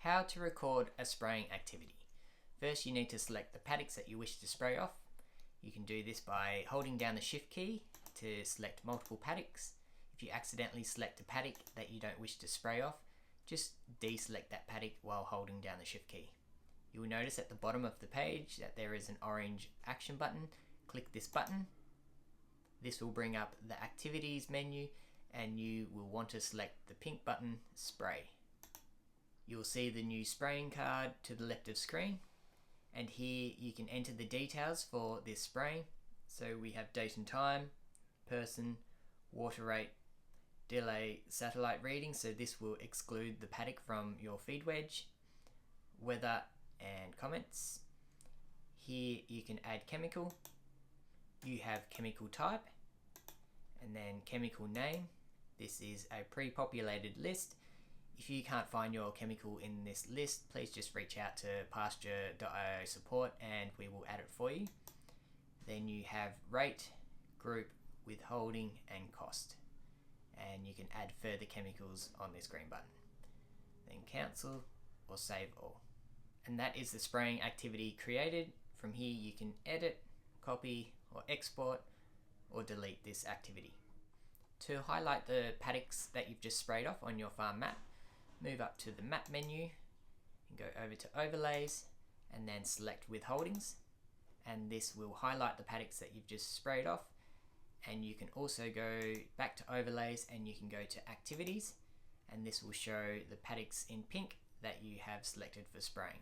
How to record a spraying activity. First, you need to select the paddocks that you wish to spray off. You can do this by holding down the shift key to select multiple paddocks. If you accidentally select a paddock that you don't wish to spray off, just deselect that paddock while holding down the shift key. You will notice at the bottom of the page that there is an orange action button. Click this button. This will bring up the activities menu and you will want to select the pink button, spray. You will see the new spraying card to the left of screen, and here you can enter the details for this spraying. So we have date and time, person, water rate, delay, satellite reading, so this will exclude the paddock from your feed wedge, weather and comments. Here you can add chemical. You have chemical type and then chemical name. This is a pre-populated list. If you can't find your chemical in this list, please just reach out to Pasture-io support and we will add it for you. Then you have rate, group, withholding and cost. And you can add further chemicals on this green button. Then cancel or save all. And that is the spraying activity created. From here you can edit, copy or export or delete this activity. To highlight the paddocks that you've just sprayed off on your farm map, move up to the map menu and go over to overlays and then select withholdings, and this will highlight the paddocks that you've just sprayed off. And you can also go back to overlays and you can go to activities, and this will show the paddocks in pink that you have selected for spraying.